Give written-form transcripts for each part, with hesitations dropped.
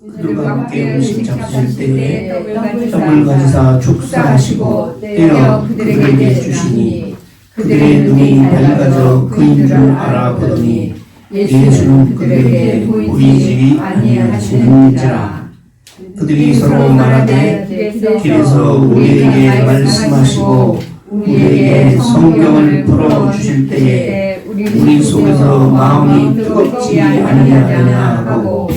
그들과 함께 음식 잡수실 때에 떡을 가지사 축사하시고 떼어 그들에게 주시니 그들의 눈이 밝아져 그인 줄 알아보더니 예수는 그들에게 보이지 아니하시는지라. 그들이 서로 말하되 길에서 우리에게 말씀하시고 우리에게 성경을 풀어주실 때에 우리 속에서 마음이 뜨겁지 아니하느냐 하고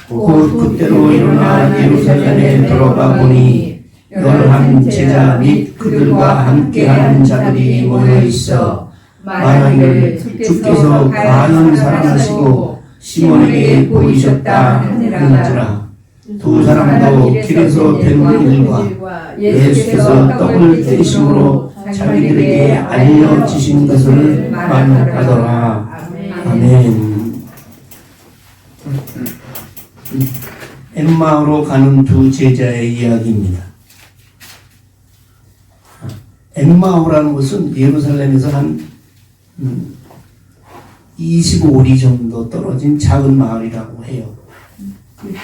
곧 그때로 일어나 예루살렘에 들어가 보니 열한 제자 및 그들과 함께하는 자들이 모여 있어 말하기를 주께서 과연 사랑하시고 시몬에게 보이셨다 하는지라. 두 사람도 길에서 된 일과 예수께서 떡을 떼심으로 자기들에게 알려주신 것을 말하더라. 아멘. 엠마오로 가는 두 제자의 이야기입니다. 엠마오라는 것은 예루살렘에서 한 25리 정도 떨어진 작은 마을이라고 해요.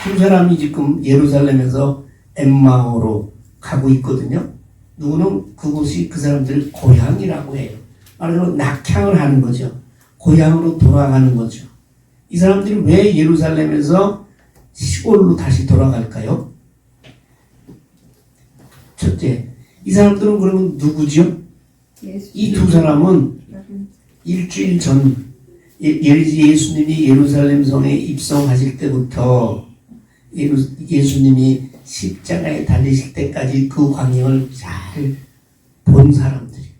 두 사람이 지금 예루살렘에서 엠마오로 가고 있거든요. 누구는 그곳이 그 사람들의 고향이라고 해요. 말하자면 낙향을 하는 거죠. 고향으로 돌아가는 거죠. 이 사람들이 왜 예루살렘에서 시골로 다시 돌아갈까요? 첫째, 이 사람들은 그러면 누구죠? 이 두 사람은 일주일 전 예수님이 예루살렘 성에 입성하실 때부터 예수님이 십자가에 달리실 때까지 그 광경을 잘 본 사람들이에요.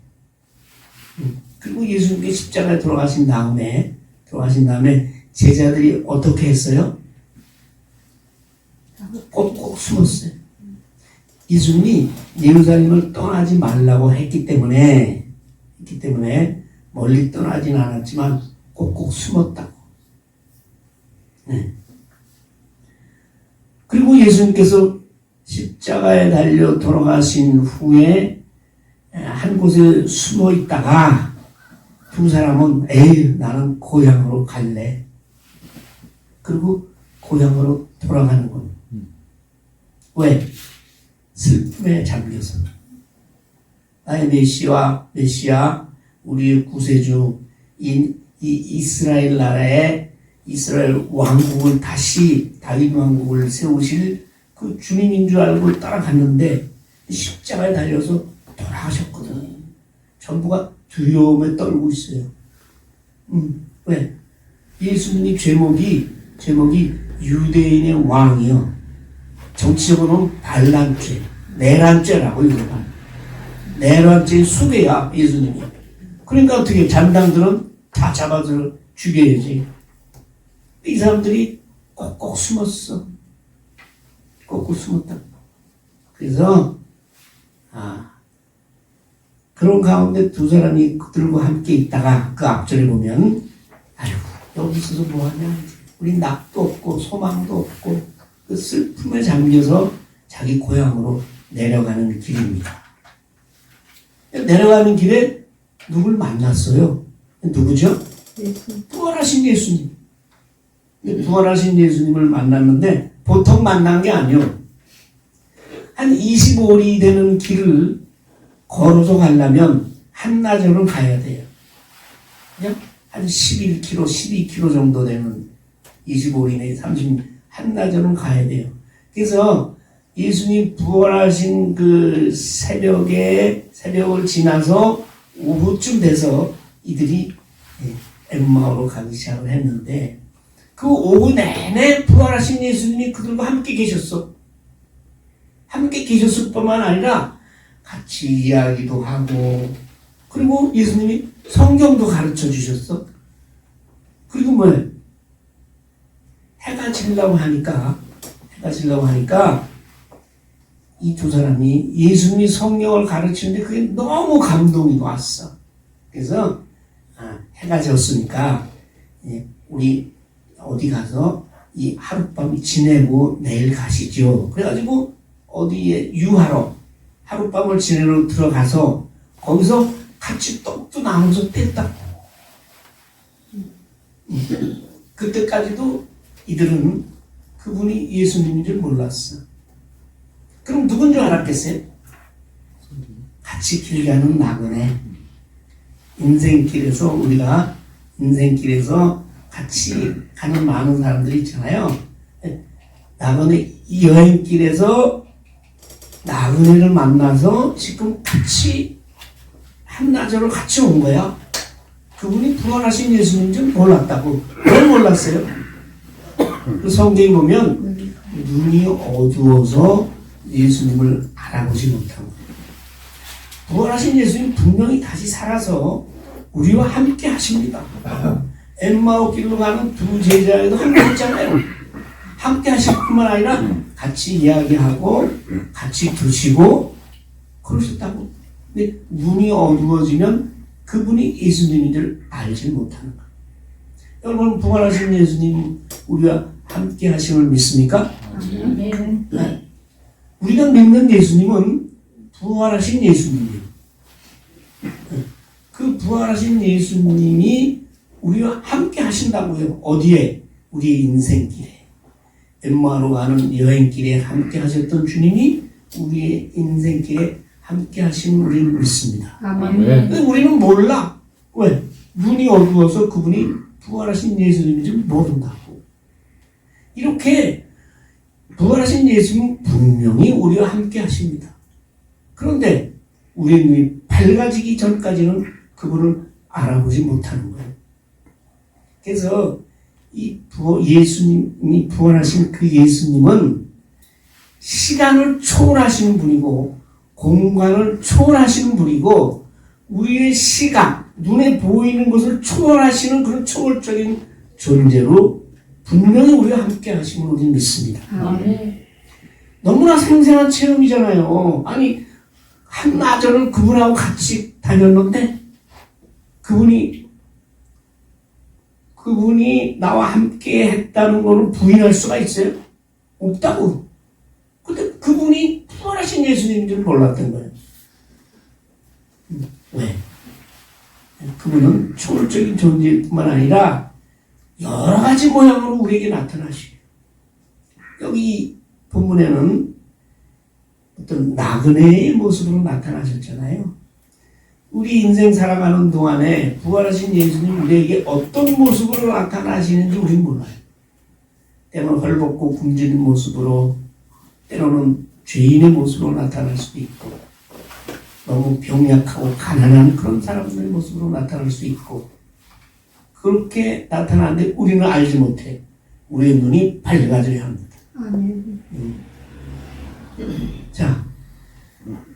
그리고 예수님께 십자가에 돌아가신 다음에 제자들이 어떻게 했어요? 꼭꼭 숨었어요. 예수님이 예루살렘을 떠나지 말라고 했기 때문에 멀리 떠나진 않았지만 꼭꼭 숨었다고. 네. 그리고 예수님께서 십자가에 달려 돌아가신 후에 한 곳에 숨어 있다가 두 사람은 나는 고향으로 갈래. 그리고 고향으로 돌아가는 겁니다. 왜? 슬픔에 잠겨서. 나의 메시아, 우리의 구세주, 이 이스라엘 나라의 이스라엘 왕국을 다시 다윗 왕국을 세우실 그 주님인 줄 알고 따라갔는데 십자가에 달려서 돌아가셨거든. 전부가 두려움에 떨고 있어요. 왜? 예수님이 제목이 유대인의 왕이요. 정치적으로는 반란죄, 내란죄라고 이거야. 내란죄의 수배야, 예수님이. 그러니까 어떻게 잔당들은 다 잡아서 죽여야지. 이 사람들이 꼭꼭 숨었어. 꼭꼭 숨었다. 그래서 그런 가운데 두 사람이 그들과 함께 있다가 그 앞절에 보면 아이고 여기 있어서 뭐하냐. 우리 낙도 없고 소망도 없고 그 슬픔에 잠겨서 자기 고향으로 내려가는 길입니다. 내려가는 길에 누굴 만났어요? 누구죠? 부활하신 예수님. 부활하신 예수님을 만났는데 보통 만난 게 아니에요. 한 25리 되는 길을 걸어서 가려면 한나절은 가야 돼요. 그냥 한 11km, 12km 정도 되는 25리네 30, 한나절은 가야 돼요. 그래서 예수님 부활하신 그 새벽을 지나서 오후쯤 돼서 이들이 엠마오로 가기 시작을 했는데 그 오후 내내 부활하신 예수님이 그들과 함께 계셨어. 함께 계셨을 뿐만 아니라 같이 이야기도 하고 그리고 예수님이 성경도 가르쳐 주셨어. 그리고 뭐예요? 해가 지려고 하니까 이 두 사람이 예수님이 성경을 가르치는데 그게 너무 감동이 왔어. 그래서 해가 졌으니까 우리 어디 가서 이 하룻밤 지내고 내일 가시죠. 그래가지고 어디에 유하러 하룻밤을 지내러 들어가서 거기서 같이 떡도 나눠서 뗐다. 그때까지도 이들은 그분이 예수님인 줄 몰랐어. 그럼 누군 줄 알았겠어요? 같이 길 가는 나그네. 인생길에서 우리가 인생길에서 같이 가는 많은 사람들이 있잖아요. 나그네 이 여행길에서 나그네를 만나서 지금 같이 한나절을 같이 온 거야. 그분이 부활하신 예수님인 줄 몰랐다고. 왜 몰랐어요? 그 성경에 보면 눈이 어두워서 예수님을 알아보지 못한 거예요. 부활하신 예수님 분명히 다시 살아서 우리와 함께 하십니다. 엠마오 길로 가는 두 제자에도 함께 했잖아요. 함께 하실 뿐만 아니라 같이 이야기하고 같이 드시고 그러셨다고. 근데 눈이 어두워지면 그분이 예수님인 줄 알지 못하는 거예요. 여러분 부활하신 예수님 우리와 함께 하심을 믿습니까? 네. 우리가 믿는 예수님은 부활하신 예수님이에요. 그 부활하신 예수님이 우리와 함께 하신다고요. 어디에? 우리의 인생길에. 엠마오로 가는 여행길에 함께 하셨던 주님이 우리의 인생길에 함께 하심을 우리는 믿습니다. 아멘. 우리는 몰라. 왜? 눈이 어두워서 그분이 부활하신 예수님인지 모른다고. 이렇게 부활하신 예수님은 분명히 우리와 함께 하십니다. 그런데 우리의 눈이 밝아지기 전까지는 그분을 알아보지 못하는 거예요. 그래서 이 예수님이 부활하신 그 예수님은 시간을 초월하시는 분이고 공간을 초월하시는 분이고 우리의 시각, 눈에 보이는 것을 초월하시는 그런 초월적인 존재로 분명히 우리와 함께 하심을 우리는 믿습니다. 너무나 생생한 체험이잖아요. 아니 한나절을 그분하고 같이 다녔는데 그분이 나와 함께 했다는 것을 부인할 수가 있어요? 없다고. 근데 그분이 부활하신 예수님인 줄 몰랐던 거예요. 왜? 그분은 초월적인 존재일 뿐만 아니라 여러 가지 모양으로 우리에게 나타나시고 여기 본문에는 어떤 나그네의 모습으로 나타나셨잖아요. 우리 인생 살아가는 동안에 부활하신 예수님 우리에게 어떤 모습으로 나타나시는지 우리는 몰라요. 때로는 헐벗고 굶주린 모습으로, 때로는 죄인의 모습으로 나타날 수도 있고, 너무 병약하고 가난한 그런 사람들의 모습으로 나타날 수 있고, 그렇게 나타나는데 우리는 알지 못해. 우리의 눈이 밝아져야 합니다. 자,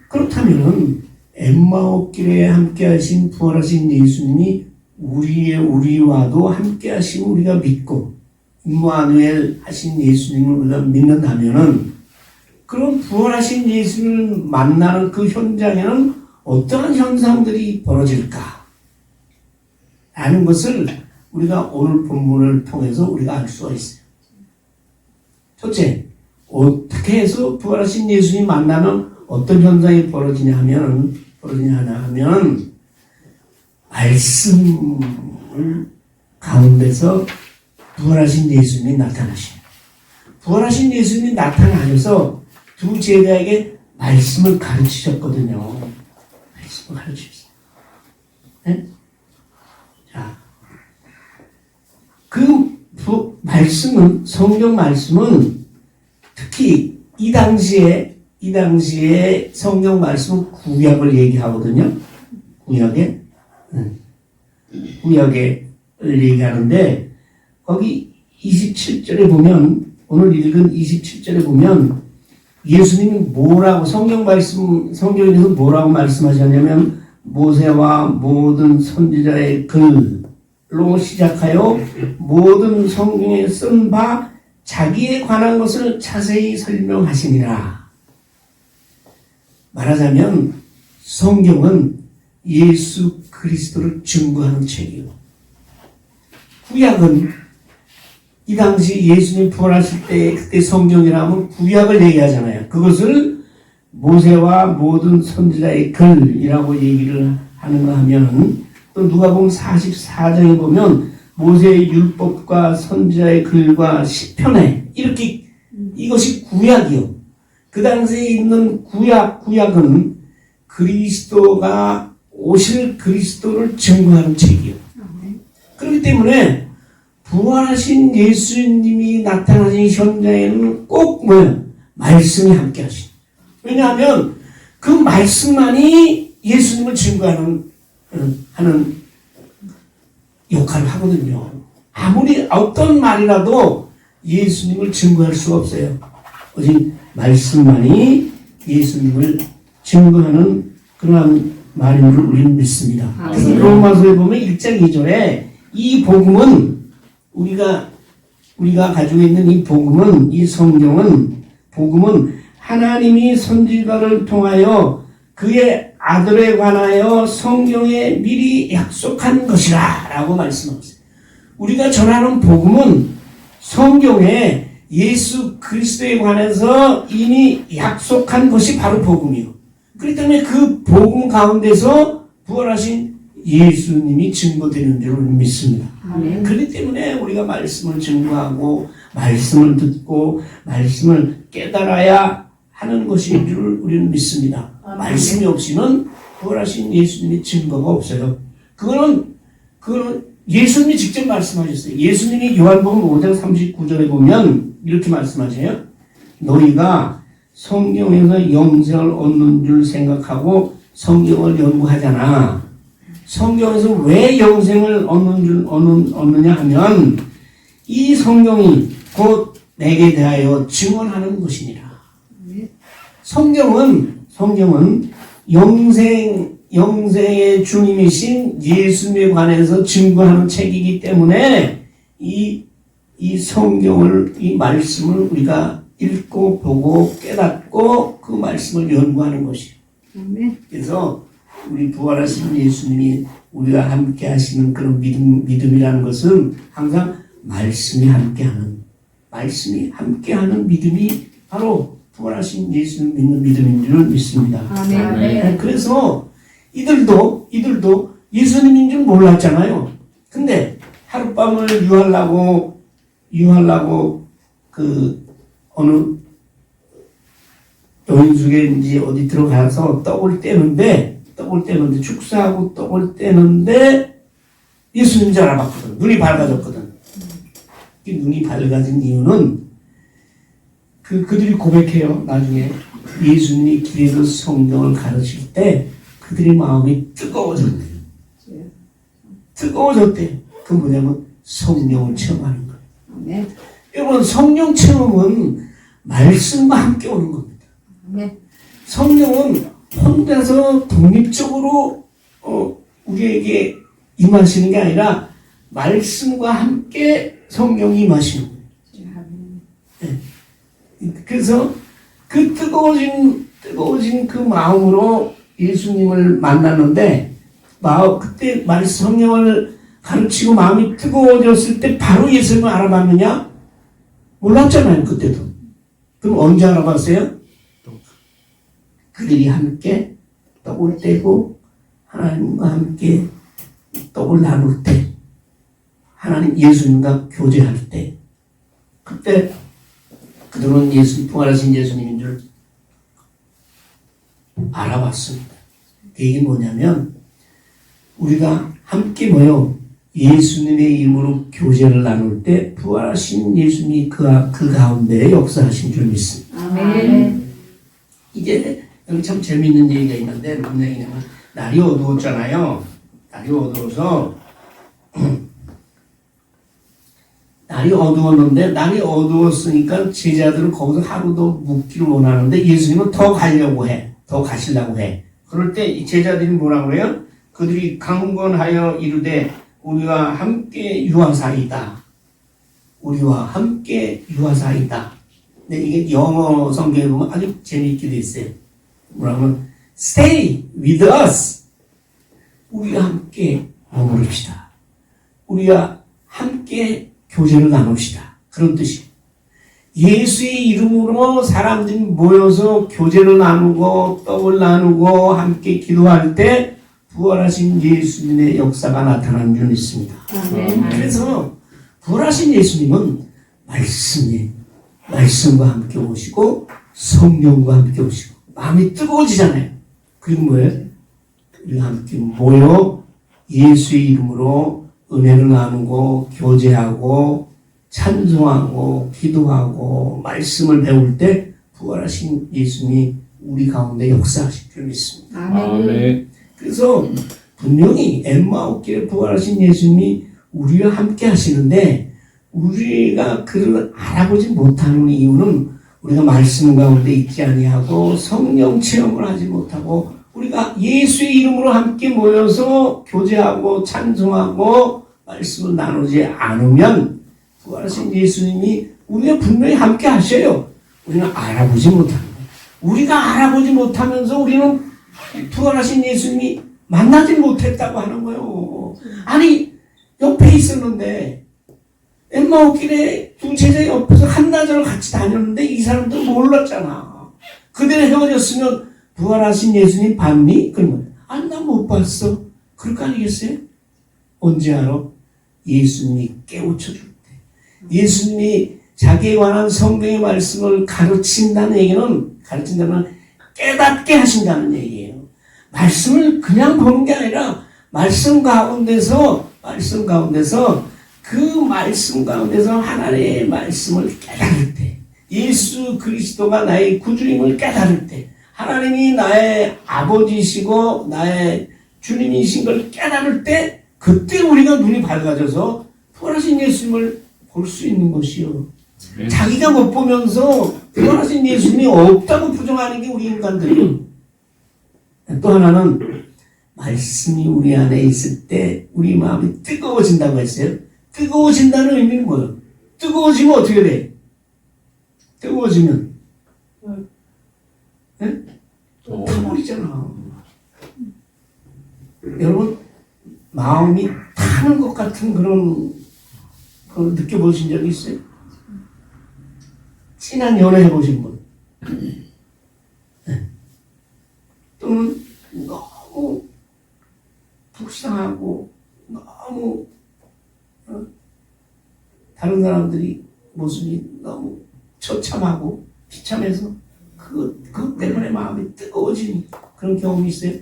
그렇다면은 엠마오 길에 함께 하신 부활하신 예수님이 우리와도 함께 하시고 우리가 믿고 임마누엘 하신 예수님을 우리가 믿는다면은 그런 부활하신 예수님을 만나는 그 현장에는 어떠한 현상들이 벌어질까? 라는 것을 우리가 오늘 본문을 통해서 우리가 알 수가 있어요. 첫째, 어떻게 해서 부활하신 예수님 만나면 어떤 현상이 벌어지냐 하면 말씀 가운데서 부활하신 예수님이 나타나시죠. 부활하신 예수님이 나타나셔서 두 제자에게 말씀을 가르치셨거든요. 말씀을 가르치셨어요. 네? 자, 그 말씀은, 성경 말씀은 특히 이 당시에 성경 말씀은 구약을 얘기하거든요. 구약을 얘기하는데 거기 27절에 보면, 오늘 읽은 27절에 보면 예수님이 뭐라고 성경에서 뭐라고 말씀하셨냐면 모세와 모든 선지자의 글로 시작하여 모든 성경에 쓴 바 자기에 관한 것을 자세히 설명하시니라. 말하자면 성경은 예수 그리스도를 증거하는 책이요. 구약은 이 당시 예수님 부활하실 때 그때 성경이라면 구약을 얘기하잖아요. 그것을 모세와 모든 선지자의 글이라고 얘기를 하는가 하면 또 누가복음 44장에 보면 모세의 율법과 선지자의 글과 시편에 이렇게 이것이 구약이요. 그 당시에 있는 구약은 그리스도가 오실 그리스도를 증거하는 책이요. 그렇기 때문에 부활하신 예수님이 나타나신 현장에는 꼭 뭐예요? 말씀이 함께 하신. 왜냐하면 그 말씀만이 예수님을 증거하는 하는 역할을 하거든요. 아무리 어떤 말이라도 예수님을 증거할 수가 없어요. 오직 말씀만이 예수님을 증거하는 그러한 말인 줄 우리는 믿습니다. 그래서 로마서에 보면 1장 2절에 이 복음은 우리가 가지고 있는 이 복음은, 이 성경은, 복음은 하나님이 선지자를 통하여 그의 아들에 관하여 성경에 미리 약속한 것이라 라고 말씀하고 있어요. 우리가 전하는 복음은 성경에 예수 그리스도에 관해서 이미 약속한 것이 바로 복음이요. 그렇기 때문에 그 복음 가운데서 부활하신 예수님이 증거되는 줄 믿습니다. 그렇기 때문에 우리가 말씀을 증거하고 말씀을 듣고 말씀을 깨달아야 하는 것인 줄 우리는 믿습니다. 말씀이 없이는 부활하신 예수님의 증거가 없어요. 그거는 예수님이 직접 말씀하셨어요. 예수님이 요한복음 5장 39절에 보면 이렇게 말씀하세요. 너희가 성경에서 영생을 얻는 줄 생각하고 성경을 연구하잖아. 성경에서 왜 영생을 얻느냐 하면 이 성경이 곧 내게 대하여 증언하는 것이니라. 성경은 영생의 주님이신 예수님에 관해서 증거하는 책이기 때문에 이 성경을, 이 말씀을 우리가 읽고 보고 깨닫고 그 말씀을 연구하는 것이에요. 그래서 우리 부활하신 예수님이 우리가 함께 하시는 그런 믿음이라는 것은 항상 말씀이 함께하는 믿음이 바로 부활하신 예수님 믿는 믿음인 줄 믿습니다. 아멘. 그래서 이들도 예수님인 줄 몰랐잖아요. 근데 하룻밤을 유하려고 그 어느 여인숙에 어디 들어가서 떡을 떼는데 축사하고 떡을 떼는데 예수님인 줄 알아봤거든. 눈이 밝아졌거든. 눈이 밝아진 이유는 그들이 고백해요. 나중에 예수님이 길에서 성경을 가르칠 때 그들의 마음이 뜨거워졌대. 그 뭐냐면 성령을 체험하는 거예요. 여러분, 성령 체험은 말씀과 함께 오는 겁니다. 성령은 혼자서 독립적으로 우리에게 임하시는 게 아니라 말씀과 함께 성령이 임하시는 거예요. 그래서 그 뜨거워진 그 마음으로 예수님을 만났는데 그때 성령을 가르치고 마음이 뜨거워졌을 때 바로 예수님을 알아봤느냐? 몰랐잖아요. 그때도. 그럼 언제 알아봤어요? 그들이 함께 떡을 떼고 하나님과 함께 떡을 나눌 때, 하나님 예수님과 교제할 때, 그때 그들은 부활하신 예수님인 줄 알아봤습니다. 이게 뭐냐면 우리가 함께 모여 예수님의 이름으로 교제를 나눌 때 부활하신 예수님이 그 가운데 역사하신 줄 믿습니다. 아멘. 이제 여기 참 재미있는 얘기가 있는데 무슨 얘기냐면 날이 어두웠잖아요. 날이 어두웠으니까 제자들은 거기서 하루도 묵기를 원하는데 예수님은 더 가시려고 해. 그럴 때 제자들이 뭐라고 해요? 그들이 강권하여 이르되 우리와 함께 유하사이다. 근데 이게 영어 성경에 보면 아주 재미있게 돼 있어요. 뭐라면 stay with us. 우리가 함께 머무릅시다. 우리가 함께 교제를 나눕시다. 그런 뜻이에요. 예수의 이름으로 사람들이 모여서 교제를 나누고 떡을 나누고 함께 기도할 때 부활하신 예수님의 역사가 나타나는 줄 믿습니다. 그래서 부활하신 예수님은 말씀과 함께 오시고 성령과 함께 오시고 마음이 뜨거워지잖아요. 그리고 뭐예요? 우리가 함께 모여 예수의 이름으로 은혜를 나누고 교제하고 찬송하고 기도하고 말씀을 배울 때 부활하신 예수님이 우리 가운데 역사하실 줄 믿습니다. 아멘. 그래서 분명히 엠마오길에 부활하신 예수님이 우리와 함께 하시는데 우리가 그를 알아보지 못하는 이유는 우리가 말씀 가운데 있지 아니하고 성령 체험을 하지 못하고 우리가 예수의 이름으로 함께 모여서 교제하고 찬송하고 말씀을 나누지 않으면 부활하신 예수님이 우리가 분명히 함께 하셔요. 우리는 알아보지 못하는 거예요. 우리가 알아보지 못하면서 우리는 부활하신 예수님이 만나지 못했다고 하는 거예요. 아니 옆에 있었는데 엠마오길에 두 제자 옆에서 한나절을 같이 다녔는데 이 사람들 몰랐잖아. 그대로 헤어졌으면 부활하신 예수님 봤니? 그러면 아니 나 못 봤어. 그럴 거 아니겠어요? 언제 알아? 예수님이 깨우쳐 줄 때. 예수님이 자기에 관한 성경의 말씀을 가르친다는 얘기는 깨닫게 하신다는 얘기예요. 말씀을 그냥 보는 게 아니라 말씀 가운데서 그 말씀 가운데서 하나님의 말씀을 깨달을 때, 예수 그리스도가 나의 구주임을 깨달을 때, 하나님이 나의 아버지시고 나의 주님이신 걸 깨달을 때, 그때 우리가 눈이 밝아져서 부활하신 예수님을 볼 수 있는 것이요. 자기가 못 보면서 부활하신 예수님이 없다고 부정하는 게 우리 인간들이에요. 또 하나는 말씀이 우리 안에 있을 때 우리 마음이 뜨거워진다고 했어요. 뜨거워진다는 의미는 뭐예요? 뜨거워지면 어떻게 돼? 뜨거워지면 타버리잖아. 여러분 마음이 타는 것 같은 그런 거 느껴보신 적 있어요? 진한 연애 해보신 분? 또는 너무 불쌍하고 너무 다른 사람들이 모습이 너무 처참하고 비참해서 그것 때문에 마음이 뜨거워진 그런 경험이 있어요.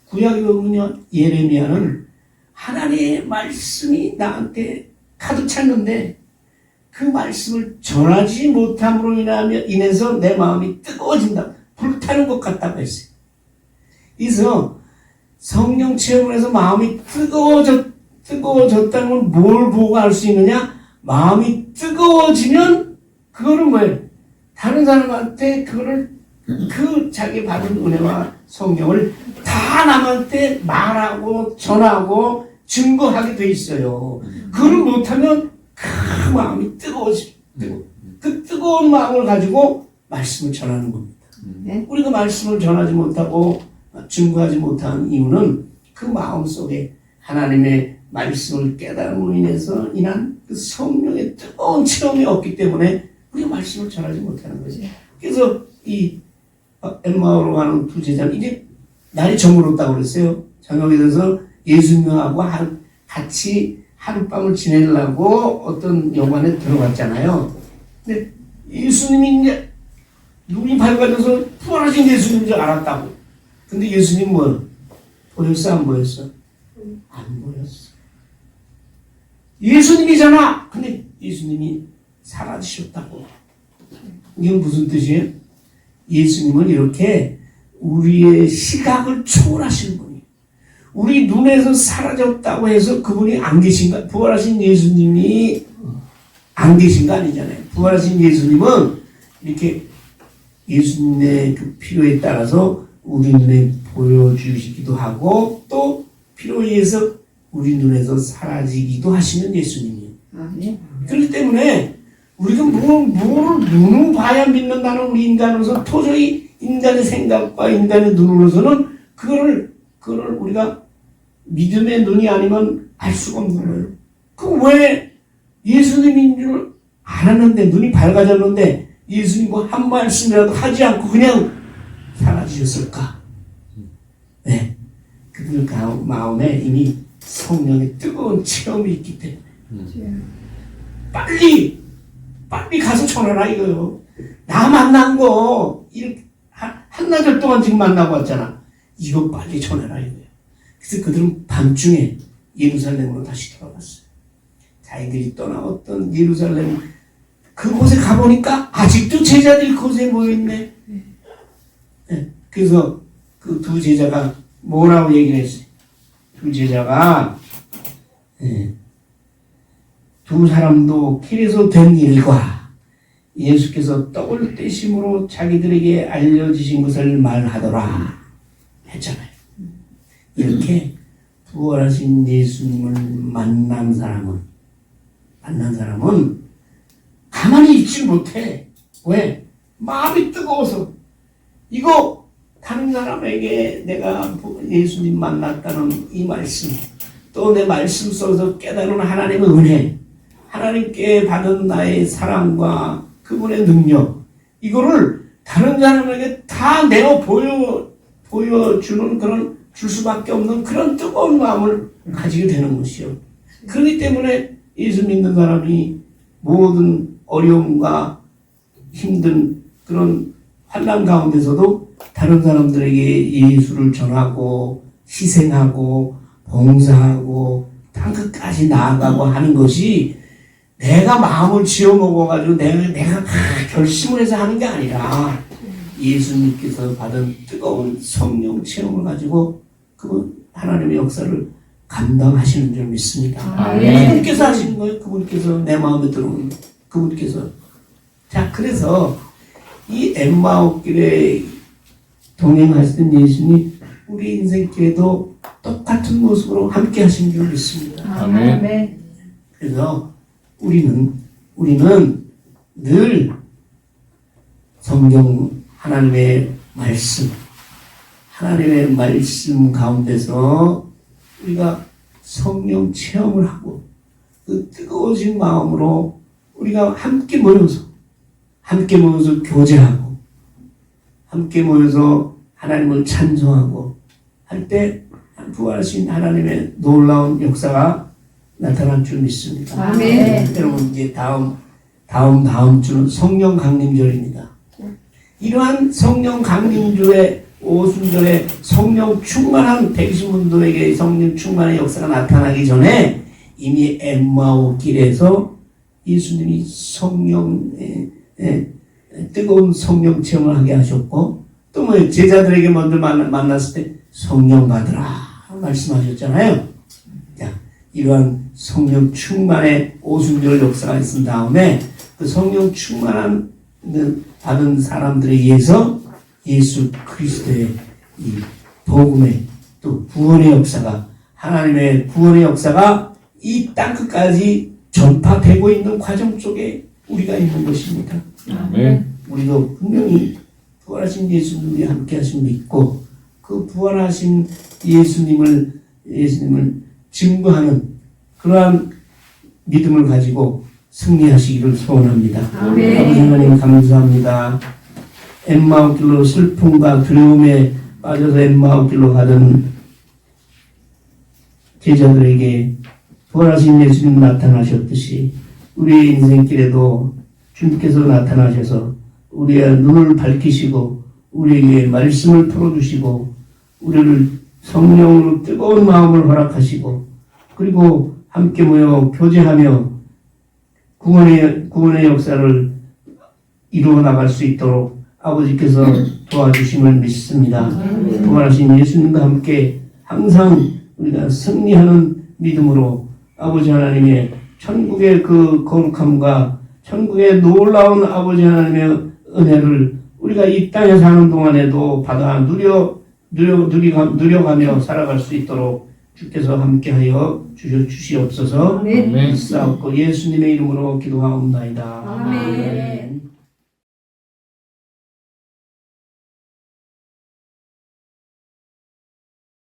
구약에 보면 예레미야는 하나님의 말씀이 나한테 가득 찼는데 그 말씀을 전하지 못함으로 인해서 내 마음이 뜨거워진다. 불타는 것 같다고 했어요. 그래서 성령 체험을 해서 마음이 뜨거워졌다는 건 뭘 보고 알 수 있느냐? 마음이 뜨거워지면 그거는 뭐예요? 다른 사람한테 그 자기 받은 은혜와 성령을 다 남한테 말하고 전하고 증거하게 돼 있어요. 그걸 못하면 그 마음이 뜨거워지고 그 뜨거운 마음을 가지고 말씀을 전하는 겁니다. 우리가 말씀을 전하지 못하고 증거하지 못한 이유는 그 마음 속에 하나님의 말씀을 깨달음으로 인한 그 성령의 뜨거운 체험이 없기 때문에 우리가 말씀을 전하지 못하는 거죠. 그래서 이 엠마오로 가는 두 제자는 이제 날이 저물었다고 그랬어요. 저녁에 들어서 예수님하고 같이 하룻밤을 지내려고 어떤 여관에 들어갔잖아요. 근데 예수님이 이제 눈이 밝아져서 부활하신 예수님인 줄 알았다고. 근데 예수님 뭐 보였어 안 보였어? 안 보였어. 예수님이잖아. 근데 예수님이 사라지셨다고. 이게 무슨 뜻이에요? 예수님은 이렇게 우리의 시각을 초월하시는 분이에요. 우리 눈에서 사라졌다고 해서 그분이 안 계신가? 부활하신 예수님이 안 계신 거 아니잖아요. 부활하신 예수님은 이렇게 예수님의 그 필요에 따라서 우리 눈에 보여주시기도 하고 또 필요에 의해서 우리 눈에서 사라지기도 하시는 예수님이에요. 그렇기 때문에 우리가 뭐를 눈으로 봐야 믿는다는 우리 인간으로서 도저히 인간의 생각과 인간의 눈으로서는 그거를 우리가 믿음의 눈이 아니면 알 수가 없는 거예요. 그 왜 예수님인 줄 알았는데 눈이 밝아졌는데 예수님 뭐 한 말씀이라도 하지 않고 그냥 사라지셨을까? 네. 그 그들 마음에 이미 성령의 뜨거운 체험이 있기 때문에 빨리 가서 전하라 이거요. 나 만난 거 이렇게 한나절 동안 지금 만나고 왔잖아. 이거 빨리 전해라 이거예요. 그래서 그들은 밤중에 예루살렘으로 다시 돌아갔어요. 자기들이 떠나왔던 예루살렘 그곳에 가보니까 아직도 제자들이 그곳에 모여있네. 네. 그래서 그 두 제자가 뭐라고 얘기를 했어요. 두 제자가 두 사람도 길에서 된 일과 예수께서 떡을 떼심으로 자기들에게 알려주신 것을 말하더라 했잖아요. 이렇게 부활하신 예수님을 만난 사람은 가만히 있지 못해. 왜? 마음이 뜨거워서. 이거 다른 사람에게 내가 예수님 만났다는 이 말씀, 또 내 말씀 속에서 깨달은 하나님의 은혜, 하나님께 받은 나의 사랑과 그분의 능력, 이거를 다른 사람에게 다 내어 보여주는 그런 줄 수밖에 없는 그런 뜨거운 마음을 가지게 되는 것이요. 그렇기 때문에 예수 믿는 사람이 모든 어려움과 힘든 그런 환난 가운데서도 다른 사람들에게 예수를 전하고 희생하고 봉사하고 땅끝까지 나아가고 하는 것이 내가 마음을 지어 먹어가지고 내가 결심을 해서 하는 게 아니라 예수님께서 받은 뜨거운 성령 체험을 가지고 그 하나님의 역사를 감당하시는 줄 믿습니다. 그분께서 하시는 거예요. 그분께서 내 마음에 들어오는 그분께서. 자, 그래서 이 엠마오길에 동행하시던 예수님 우리 인생길에도 똑같은 모습으로 함께 하신 줄 믿습니다. 아멘. 그래서 우리는 늘 성경 하나님의 말씀 가운데서 우리가 성령 체험을 하고 그 뜨거워진 마음으로 우리가 함께 모여서 교제하고 함께 모여서 하나님을 찬송하고 할 때 부활하신 하나님의 놀라운 역사가 나타날 줄 믿습니다. 아멘. 여러분 이제 다음 주는 성령 강림절입니다. 이러한 성령 강림주의 오순절에 성령 충만한 백신분들에게 성령 충만의 역사가 나타나기 전에 이미 엠마오 길에서 예수님이 뜨거운 성령 체험을 하게 하셨고 또 뭐 제자들에게 먼저 만났을 때 성령 받으라 말씀하셨잖아요. 자, 이러한 성령 충만의 오순절 역사가 있은 다음에 그 성령 충만한 받은 사람들에 의해서 예수 그리스도의 이 복음의 또 구원의 역사가 하나님의 구원의 역사가 이 땅끝까지 전파되고 있는 과정 속에 우리가 있는 것입니다. 아멘. 우리도 분명히 부활하신 예수님이 함께 하신 믿고 그 부활하신 예수님을 증거하는 그러한 믿음을 가지고 승리하시기를 소원합니다. 아멘. 아버지 하나님 감사합니다. 엠마오 길로 슬픔과 두려움에 빠져서 엠마오 길로 가던 제자들에게 부활하신 예수님 나타나셨듯이 우리의 인생길에도 주님께서 나타나셔서 우리의 눈을 밝히시고 우리에게 말씀을 풀어주시고 우리를 성령으로 뜨거운 마음을 허락하시고 그리고 함께 모여 교제하며 구원의 역사를 이루어 나갈 수 있도록 아버지께서 도와주심을 믿습니다. 부활하신 예수님과 함께 항상 우리가 승리하는 믿음으로 아버지 하나님의 천국의 그 거룩함과 천국의 놀라운 아버지 하나님의 은혜를 우리가 이 땅에 사는 동안에도 받아 누려가며 살아갈 수 있도록 주께서 함께하여 주시옵소서. 아멘. 싸웠고 예수님의 이름으로 기도하옵나이다. 아멘.